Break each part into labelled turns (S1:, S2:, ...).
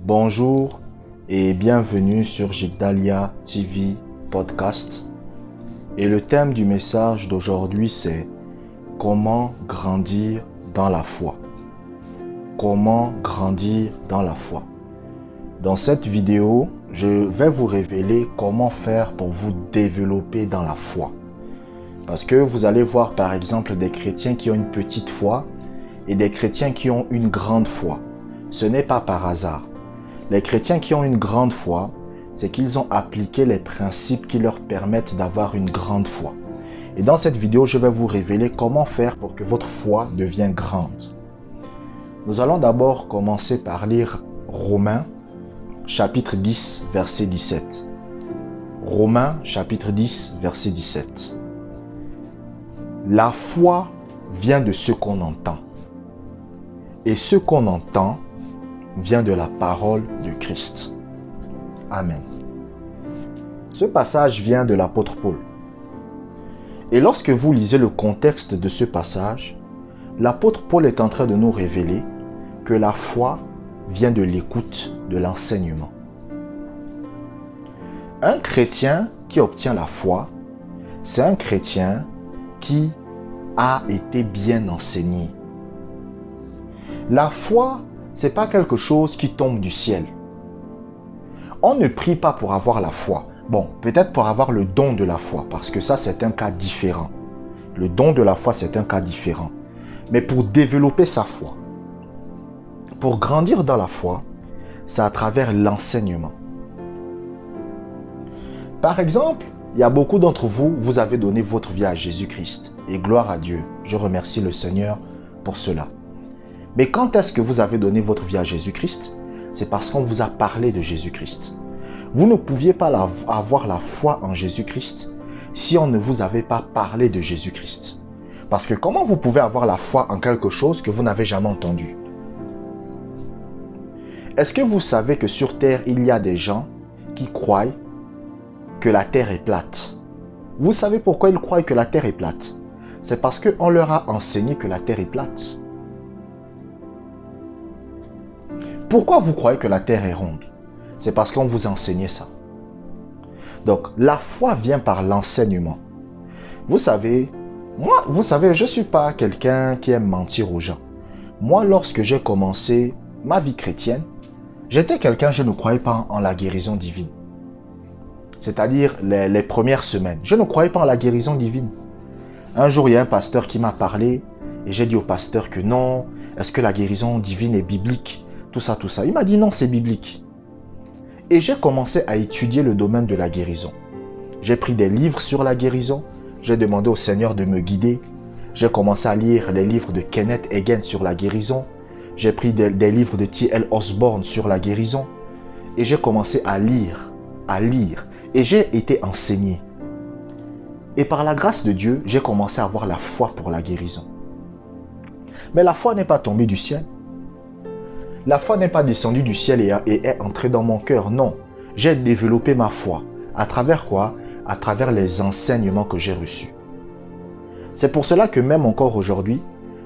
S1: Bonjour et bienvenue sur Jigdalia TV Podcast. Et le thème du message d'aujourd'hui c'est comment grandir dans la foi. Comment grandir dans la foi. Dans cette vidéo, je vais vous révéler comment faire pour vous développer dans la foi. Parce que vous allez voir par exemple des chrétiens qui ont une petite foi et des chrétiens qui ont une grande foi. Ce n'est pas par hasard. Les chrétiens qui ont une grande foi, c'est qu'ils ont appliqué les principes qui leur permettent d'avoir une grande foi. Et dans cette vidéo, je vais vous révéler comment faire pour que votre foi devienne grande. Nous allons d'abord commencer par lire Romains, chapitre 10, verset 17. Romains, chapitre 10, verset 17. La foi vient de ce qu'on entend. Et ce qu'on entend vient de la parole de Christ. Amen. Ce passage vient de l'apôtre Paul. Et lorsque vous lisez le contexte de ce passage, l'apôtre Paul est en train de nous révéler que la foi vient de l'écoute, de l'enseignement. Un chrétien qui obtient la foi, c'est un chrétien qui a été bien enseigné. La foi, c'est pas quelque chose qui tombe du ciel. On ne prie pas pour avoir la foi. Bon, peut-être pour avoir le don de la foi, parce que ça, c'est un cas différent. Le don de la foi, c'est un cas différent. Mais pour développer sa foi, pour grandir dans la foi, c'est à travers l'enseignement. Par exemple, il y a beaucoup d'entre vous, vous avez donné votre vie à Jésus-Christ. Et gloire à Dieu. Je remercie le Seigneur pour cela. Mais quand est-ce que vous avez donné votre vie à Jésus-Christ? C'est parce qu'on vous a parlé de Jésus-Christ. Vous ne pouviez pas avoir la foi en Jésus-Christ si on ne vous avait pas parlé de Jésus-Christ. Parce que comment vous pouvez avoir la foi en quelque chose que vous n'avez jamais entendu? Est-ce que vous savez que sur Terre, il y a des gens qui croient que la Terre est plate? Vous savez pourquoi ils croient que la Terre est plate? C'est parce qu'on leur a enseigné que la Terre est plate. Pourquoi vous croyez que la Terre est ronde? C'est parce qu'on vous enseignait ça. Donc, la foi vient par l'enseignement. Vous savez, je ne suis pas quelqu'un qui aime mentir aux gens. Moi, lorsque j'ai commencé ma vie chrétienne, j'étais quelqu'un, je ne croyais pas en la guérison divine. C'est-à-dire les premières semaines. Je ne croyais pas en la guérison divine. Un jour, il y a un pasteur qui m'a parlé et j'ai dit au pasteur que non, est-ce que la guérison divine est biblique? Tout ça. Il m'a dit non, c'est biblique. Et j'ai commencé à étudier le domaine de la guérison. J'ai pris des livres sur la guérison. J'ai demandé au Seigneur de me guider. J'ai commencé à lire les livres de Kenneth Hagin sur la guérison. J'ai pris des livres de T.L. Osborne sur la guérison. Et j'ai commencé à lire. Et j'ai été enseigné. Et par la grâce de Dieu, j'ai commencé à avoir la foi pour la guérison. Mais la foi n'est pas tombée du ciel. La foi n'est pas descendue du ciel et est entrée dans mon cœur. Non, j'ai développé ma foi. À travers quoi? À travers les enseignements que j'ai reçus. C'est pour cela que même encore aujourd'hui,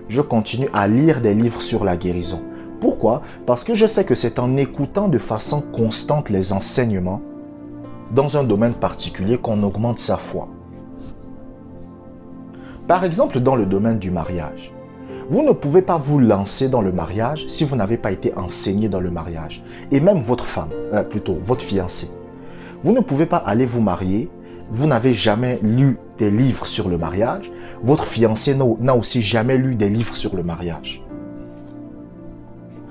S1: je continue à lire des livres sur la guérison. Pourquoi? Parce que je sais que c'est en écoutant de façon constante les enseignements dans un domaine particulier qu'on augmente sa foi. Par exemple, dans le domaine du mariage. Vous ne pouvez pas vous lancer dans le mariage si vous n'avez pas été enseigné dans le mariage. Et même votre femme, votre fiancé. Vous ne pouvez pas aller vous marier, vous n'avez jamais lu des livres sur le mariage. Votre fiancé n'a aussi jamais lu des livres sur le mariage.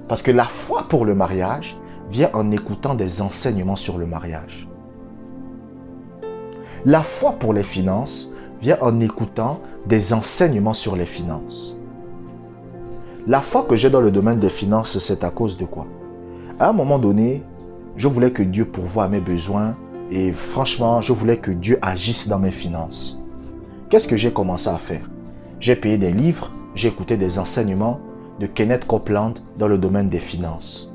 S1: Parce que la foi pour le mariage vient en écoutant des enseignements sur le mariage. La foi pour les finances vient en écoutant des enseignements sur les finances. La foi que j'ai dans le domaine des finances, c'est à cause de quoi? À un moment donné, je voulais que Dieu pourvoie à mes besoins et franchement, je voulais que Dieu agisse dans mes finances. Qu'est-ce que j'ai commencé à faire? J'ai payé des livres, j'ai écouté des enseignements de Kenneth Copeland dans le domaine des finances.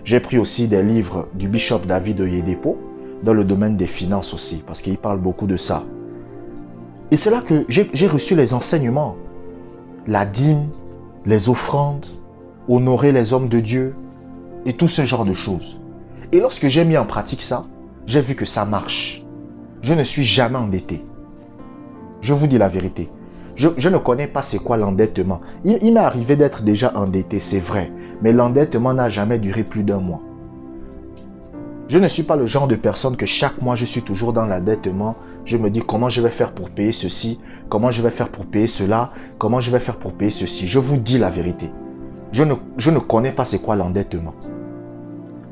S1: J'ai pris aussi des livres du bishop David Oyedepo dans le domaine des finances aussi, parce qu'il parle beaucoup de ça. Et c'est là que j'ai reçu les enseignements. La dîme, les offrandes, honorer les hommes de Dieu, et tout ce genre de choses. Et lorsque j'ai mis en pratique ça, j'ai vu que ça marche. Je ne suis jamais endetté. Je vous dis la vérité. Je ne connais pas c'est quoi l'endettement. Il m'est arrivé d'être déjà endetté, c'est vrai. Mais l'endettement n'a jamais duré plus d'1 mois. Je ne suis pas le genre de personne que chaque mois je suis toujours dans l'endettement. Je me dis comment je vais faire pour payer ceci, comment je vais faire pour payer cela, comment je vais faire pour payer ceci. Je vous dis la vérité. Je ne connais pas c'est quoi l'endettement.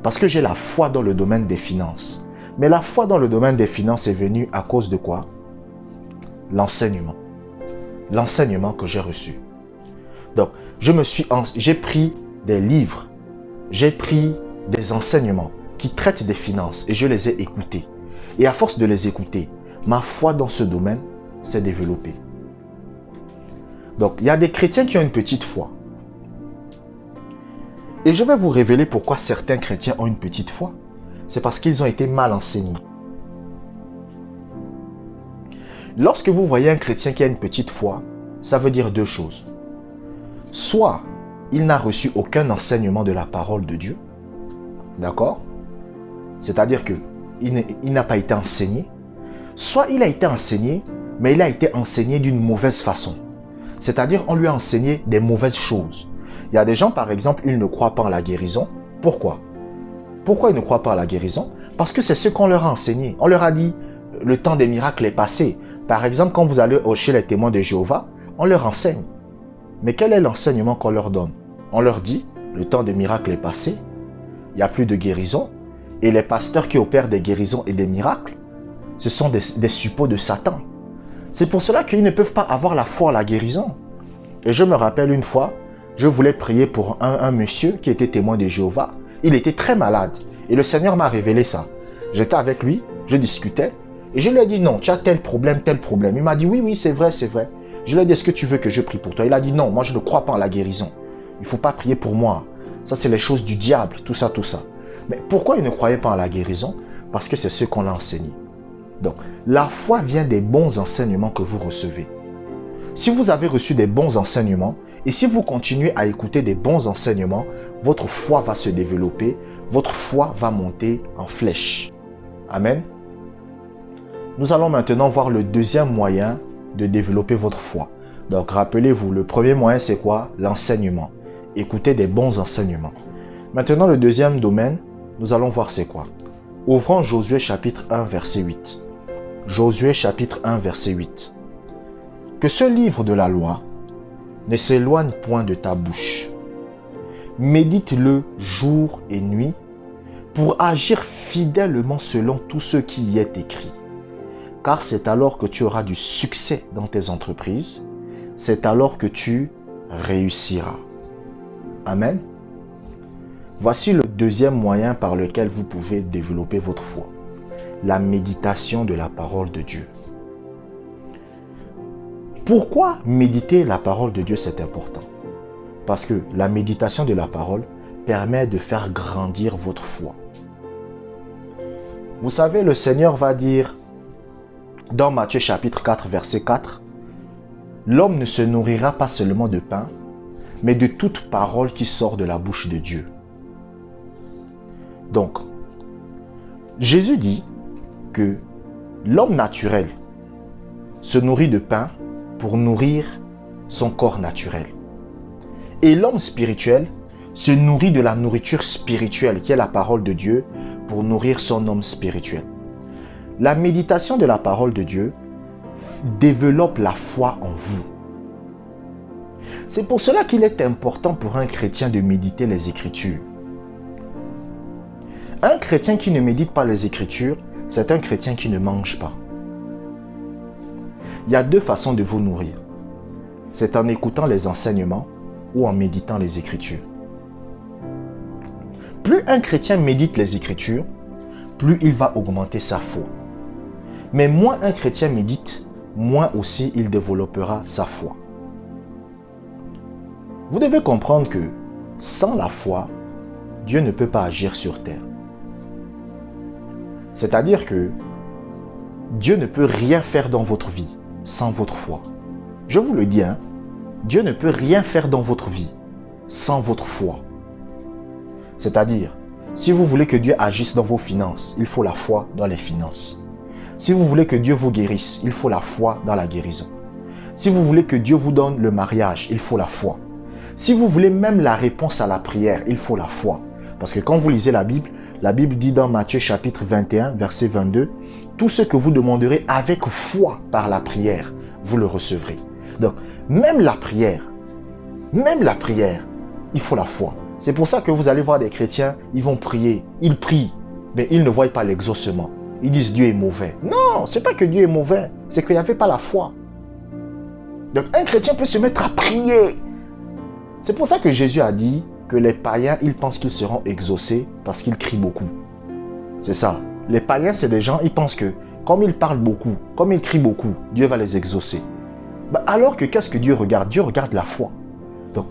S1: Parce que j'ai la foi dans le domaine des finances. Mais la foi dans le domaine des finances est venue à cause de quoi? L'enseignement. L'enseignement que j'ai reçu. Donc, j'ai pris des livres, j'ai pris des enseignements qui traitent des finances et je les ai écoutés. Et à force de les écouter, ma foi dans ce domaine s'est développée. Donc, il y a des chrétiens qui ont une petite foi. Et je vais vous révéler pourquoi certains chrétiens ont une petite foi. C'est parce qu'ils ont été mal enseignés. Lorsque vous voyez un chrétien qui a une petite foi, ça veut dire 2 choses. Soit il n'a reçu aucun enseignement de la parole de Dieu. D'accord? C'est-à-dire qu'il n'a pas été enseigné. Soit il a été enseigné, mais il a été enseigné d'une mauvaise façon. C'est-à-dire on lui a enseigné des mauvaises choses. Il y a des gens, par exemple, ils ne croient pas en la guérison. Pourquoi? Pourquoi ils ne croient pas à la guérison? Parce que c'est ce qu'on leur a enseigné. On leur a dit, le temps des miracles est passé. Par exemple, quand vous allez chez les témoins de Jéhovah, on leur enseigne. Mais quel est l'enseignement qu'on leur donne? On leur dit, le temps des miracles est passé. Il n'y a plus de guérison. Et les pasteurs qui opèrent des guérisons et des miracles, ce sont des suppôts de Satan. C'est pour cela qu'ils ne peuvent pas avoir la foi à la guérison. Et je me rappelle une fois, je voulais prier pour un monsieur qui était témoin de Jéhovah. Il était très malade. Et le Seigneur m'a révélé ça. J'étais avec lui, je discutais. Et je lui ai dit, non, tu as tel problème, tel problème. Il m'a dit, oui, oui, c'est vrai, c'est vrai. Je lui ai dit, est-ce que tu veux que je prie pour toi? Il a dit, non, moi je ne crois pas en la guérison. Il ne faut pas prier pour moi. Ça, c'est les choses du diable, tout ça, tout ça. Mais pourquoi il ne croyait pas en la guérison? Parce que c'est ce qu'on a enseigné. Donc, la foi vient des bons enseignements que vous recevez. Si vous avez reçu des bons enseignements, et si vous continuez à écouter des bons enseignements, votre foi va se développer, votre foi va monter en flèche. Amen. Nous allons maintenant voir le deuxième moyen de développer votre foi. Donc, rappelez-vous, le premier moyen, c'est quoi? L'enseignement. Écoutez des bons enseignements. Maintenant, le deuxième domaine, nous allons voir c'est quoi? Ouvrons Josué chapitre 1, verset 8. Josué chapitre 1, verset 8. Que ce livre de la loi ne s'éloigne point de ta bouche. Médite-le jour et nuit pour agir fidèlement selon tout ce qui y est écrit. Car c'est alors que tu auras du succès dans tes entreprises. C'est alors que tu réussiras. Amen. Voici le deuxième moyen par lequel vous pouvez développer votre foi. La méditation de la parole de Dieu. Pourquoi méditer la parole de Dieu, c'est important? Parce que la méditation de la parole permet de faire grandir votre foi. Vous savez, le Seigneur va dire dans Matthieu chapitre 4, verset 4, « L'homme ne se nourrira pas seulement de pain, mais de toute parole qui sort de la bouche de Dieu. » Donc, Jésus dit que l'homme naturel se nourrit de pain pour nourrir son corps naturel. Et l'homme spirituel se nourrit de la nourriture spirituelle qui est la parole de Dieu pour nourrir son homme spirituel. La méditation de la parole de Dieu développe la foi en vous. C'est pour cela qu'il est important pour un chrétien de méditer les Écritures. Un chrétien qui ne médite pas les Écritures, c'est un chrétien qui ne mange pas. Il y a 2 façons de vous nourrir. C'est en écoutant les enseignements ou en méditant les Écritures. Plus un chrétien médite les Écritures, plus il va augmenter sa foi. Mais moins un chrétien médite, moins aussi il développera sa foi. Vous devez comprendre que sans la foi, Dieu ne peut pas agir sur terre. C'est-à-dire que Dieu ne peut rien faire dans votre vie sans votre foi. Je vous le dis, Dieu ne peut rien faire dans votre vie sans votre foi. C'est-à-dire, si vous voulez que Dieu agisse dans vos finances, il faut la foi dans les finances. Si vous voulez que Dieu vous guérisse, il faut la foi dans la guérison. Si vous voulez que Dieu vous donne le mariage, il faut la foi. Si vous voulez même la réponse à la prière, il faut la foi. Parce que quand vous lisez la Bible dit dans Matthieu chapitre 21, verset 22, « Tout ce que vous demanderez avec foi par la prière, vous le recevrez. » Donc, même la prière, il faut la foi. C'est pour ça que vous allez voir des chrétiens, ils vont prier, ils prient, mais ils ne voient pas l'exaucement. Ils disent Dieu est mauvais. Non, c'est pas que Dieu est mauvais, c'est qu'il n'y avait pas la foi. Donc un chrétien peut se mettre à prier. C'est pour ça que Jésus a dit que les païens, ils pensent qu'ils seront exaucés parce qu'ils crient beaucoup. C'est ça. Les païens, c'est des gens, ils pensent que comme ils parlent beaucoup, comme ils crient beaucoup, Dieu va les exaucer. Alors que qu'est-ce que Dieu regarde? Dieu regarde la foi. Donc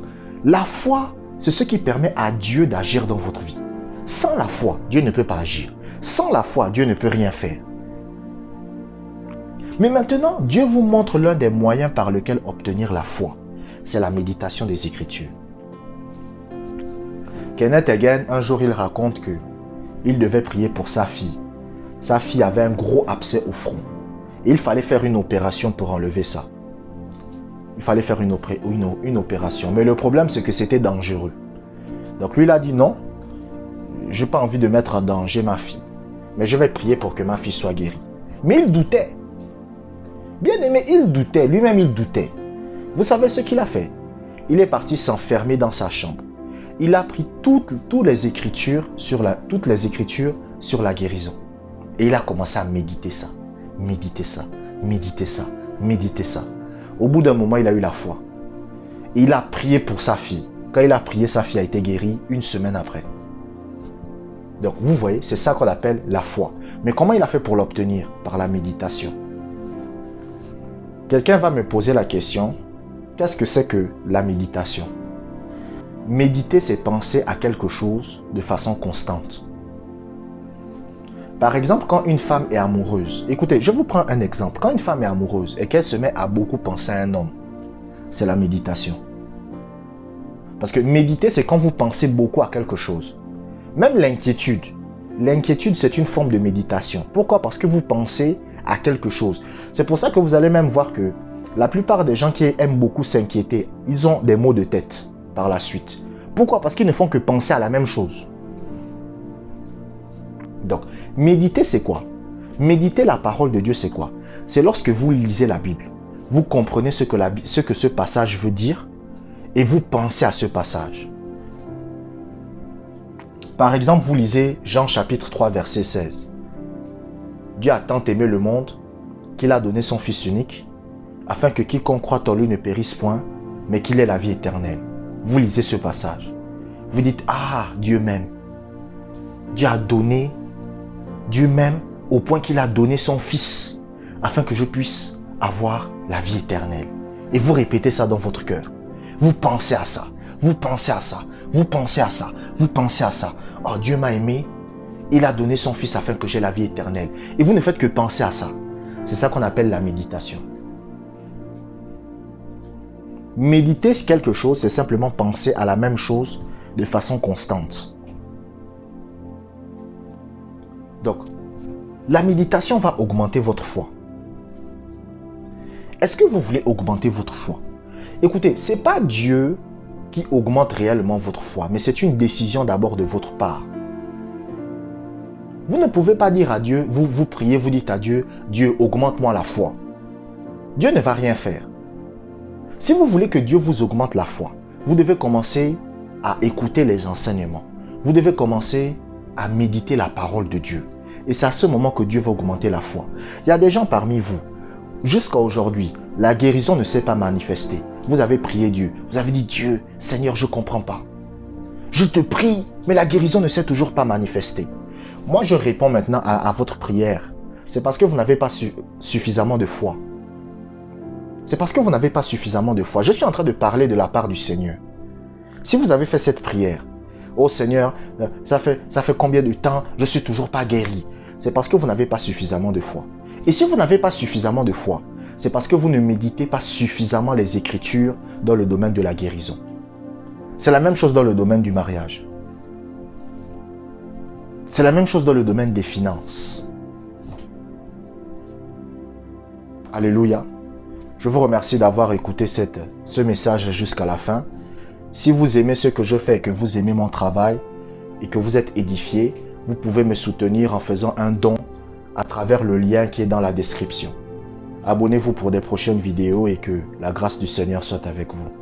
S1: la foi, c'est ce qui permet à Dieu d'agir dans votre vie. Sans la foi, Dieu ne peut pas agir. Sans la foi, Dieu ne peut rien faire. Mais maintenant, Dieu vous montre l'un des moyens par lesquels obtenir la foi. C'est la méditation des Écritures. Kenneth Hagin, un jour, il raconte que il devait prier pour sa fille. Sa fille avait un gros abcès au front. Et il fallait faire une opération pour enlever ça. Il fallait faire une opération. Mais le problème, c'est que c'était dangereux. Donc lui, il a dit non, je n'ai pas envie de mettre en danger ma fille. Mais je vais prier pour que ma fille soit guérie. Mais il doutait. Bien aimé, il doutait. Lui-même, il doutait. Vous savez ce qu'il a fait? Il est parti s'enfermer dans sa chambre. Il a pris toutes les écritures sur la guérison. Et il a commencé à méditer ça. Méditer ça. Méditer ça. Méditer ça. Au bout d'un moment, il a eu la foi. Et il a prié pour sa fille. Quand il a prié, sa fille a été guérie une semaine après. Donc, vous voyez, c'est ça qu'on appelle la foi. Mais comment il a fait pour l'obtenir? Par la méditation. Quelqu'un va me poser la question, qu'est-ce que c'est que la méditation? Méditer, c'est penser à quelque chose de façon constante. Par exemple, quand une femme est amoureuse, écoutez, je vous prends un exemple. Quand une femme est amoureuse et qu'elle se met à beaucoup penser à un homme, c'est la méditation. Parce que méditer, c'est quand vous pensez beaucoup à quelque chose. Même l'inquiétude. L'inquiétude, c'est une forme de méditation. Pourquoi? Parce que vous pensez à quelque chose. C'est pour ça que vous allez même voir que la plupart des gens qui aiment beaucoup s'inquiéter, ils ont des maux de tête par la suite. Pourquoi? Parce qu'ils ne font que penser à la même chose. Donc, méditer, c'est quoi? Méditer la parole de Dieu, c'est quoi? C'est lorsque vous lisez la Bible, vous comprenez ce que ce passage veut dire et vous pensez à ce passage. Par exemple, vous lisez Jean chapitre 3, verset 16. Dieu a tant aimé le monde qu'il a donné son Fils unique, afin que quiconque croit en lui ne périsse point, mais qu'il ait la vie éternelle. Vous lisez ce passage. Vous dites, ah, Dieu m'aime. Dieu a donné, Dieu m'aime au point qu'il a donné son Fils, afin que je puisse avoir la vie éternelle. Et vous répétez ça dans votre cœur. Vous pensez à ça, vous pensez à ça, vous pensez à ça, vous pensez à ça. Oh, Dieu m'a aimé, il a donné son Fils afin que j'aie la vie éternelle. Et vous ne faites que penser à ça. C'est ça qu'on appelle la méditation. Méditer quelque chose, c'est simplement penser à la même chose de façon constante. Donc, la méditation va augmenter votre foi. Est-ce que vous voulez augmenter votre foi? Écoutez, ce n'est pas Dieu qui augmente réellement votre foi, mais c'est une décision d'abord de votre part. Vous ne pouvez pas dire à Dieu, vous priez, vous dites à Dieu, Dieu, augmente-moi la foi. Dieu ne va rien faire. Si vous voulez que Dieu vous augmente la foi, vous devez commencer à écouter les enseignements. Vous devez commencer à méditer la parole de Dieu. Et c'est à ce moment que Dieu va augmenter la foi. Il y a des gens parmi vous, jusqu'à aujourd'hui, la guérison ne s'est pas manifestée. Vous avez prié Dieu. Vous avez dit, Dieu, Seigneur, je ne comprends pas. Je te prie, mais la guérison ne s'est toujours pas manifestée. Moi, je réponds maintenant à votre prière. C'est parce que vous n'avez pas suffisamment de foi. C'est parce que vous n'avez pas suffisamment de foi. Je suis en train de parler de la part du Seigneur. Si vous avez fait cette prière, oh Seigneur, ça fait combien de temps je ne suis toujours pas guéri? C'est parce que vous n'avez pas suffisamment de foi. Et si vous n'avez pas suffisamment de foi, c'est parce que vous ne méditez pas suffisamment les Écritures dans le domaine de la guérison. C'est la même chose dans le domaine du mariage. C'est la même chose dans le domaine des finances. Alléluia. Je vous remercie d'avoir écouté ce message jusqu'à la fin. Si vous aimez ce que je fais, que vous aimez mon travail et que vous êtes édifié, vous pouvez me soutenir en faisant un don à travers le lien qui est dans la description. Abonnez-vous pour des prochaines vidéos et que la grâce du Seigneur soit avec vous.